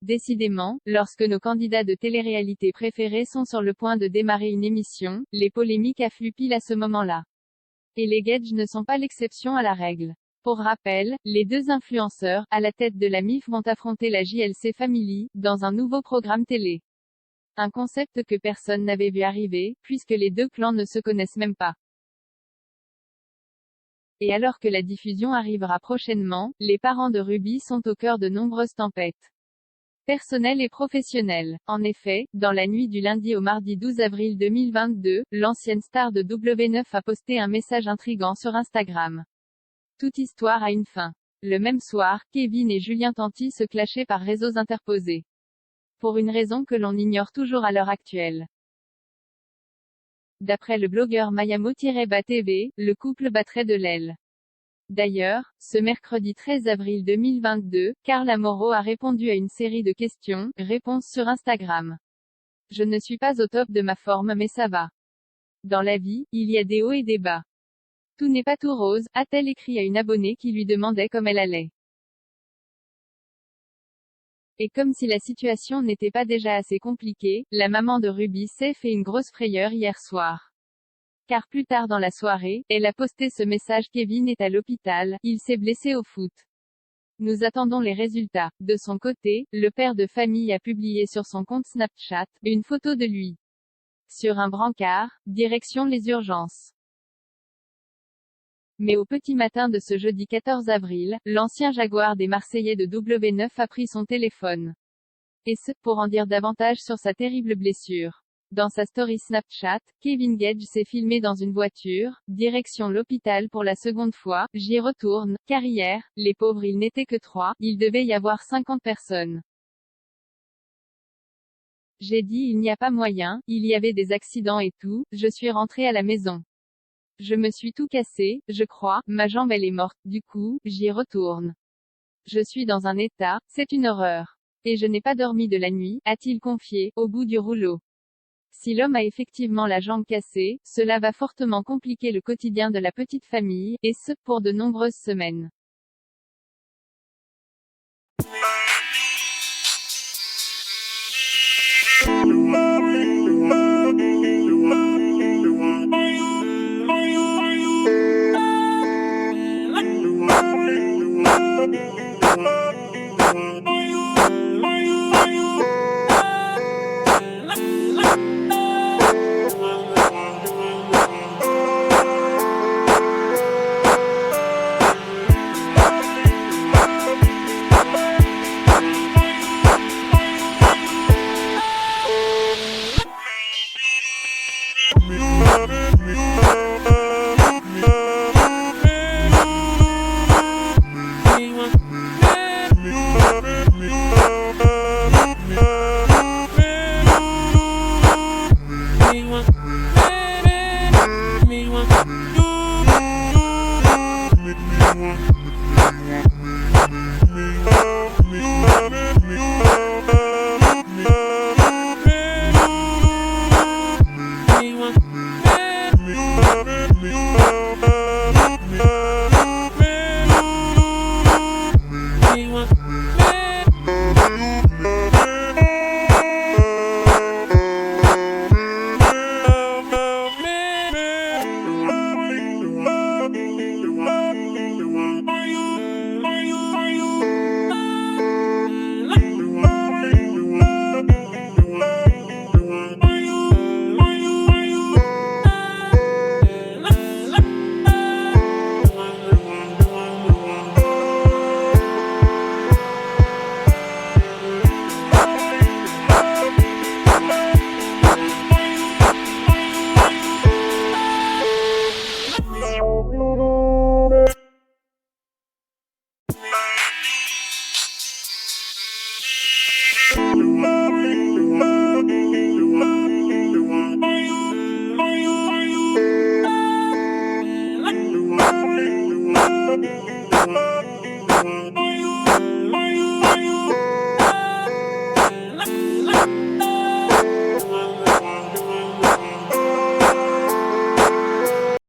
Décidément, lorsque nos candidats de télé-réalité préférés sont sur le point de démarrer une émission, les polémiques affluent pile à ce moment-là. Et les Gage ne sont pas l'exception à la règle. Pour rappel, les deux influenceurs, à la tête de la MIF vont affronter la JLC Family, dans un nouveau programme télé. Un concept que personne n'avait vu arriver, puisque les deux clans ne se connaissent même pas. Et alors que la diffusion arrivera prochainement, les parents de Ruby sont au cœur de nombreuses tempêtes personnelles et professionnelles. En effet, dans la nuit du lundi au mardi 12 avril 2022, l'ancienne star de W9 a posté un message intrigant sur Instagram. Toute histoire a une fin. Le même soir, Kevin et Julien Tanti se clashaient par réseaux interposés. Pour une raison que l'on ignore toujours à l'heure actuelle. D'après le blogueur Mayamo-TV, le couple battrait de l'aile. D'ailleurs, ce mercredi 13 avril 2022, Carla Moreau a répondu à une série de questions-réponses sur Instagram. Je ne suis pas au top de ma forme mais ça va. Dans la vie, il y a des hauts et des bas. Tout n'est pas tout rose, a-t-elle écrit à une abonnée qui lui demandait comment elle allait. Et comme si la situation n'était pas déjà assez compliquée, la maman de Ruby s'est fait une grosse frayeur hier soir. Car plus tard dans la soirée, elle a posté ce message: Kevin est à l'hôpital, il s'est blessé au foot. Nous attendons les résultats. De son côté, le père de famille a publié sur son compte Snapchat, une photo de lui. Sur un brancard, direction les urgences. Mais au petit matin de ce jeudi 14 avril, l'ancien Jaguar des Marseillais de W9 a pris son téléphone. Et ce, pour en dire davantage sur sa terrible blessure. Dans sa story Snapchat, Kevin Gage s'est filmé dans une voiture, direction l'hôpital pour la seconde fois. J'y retourne, car hier, les pauvres ils n'étaient que 3, il devait y avoir 50 personnes. J'ai dit il n'y a pas moyen, il y avait des accidents et tout, je suis rentré à la maison. Je me suis tout cassé, je crois, ma jambe elle est morte, du coup, j'y retourne. Je suis dans un état, c'est une horreur. Et je n'ai pas dormi de la nuit, a-t-il confié, au bout du rouleau. Si l'homme a effectivement la jambe cassée, cela va fortement compliquer le quotidien de la petite famille, et ce, pour de nombreuses semaines.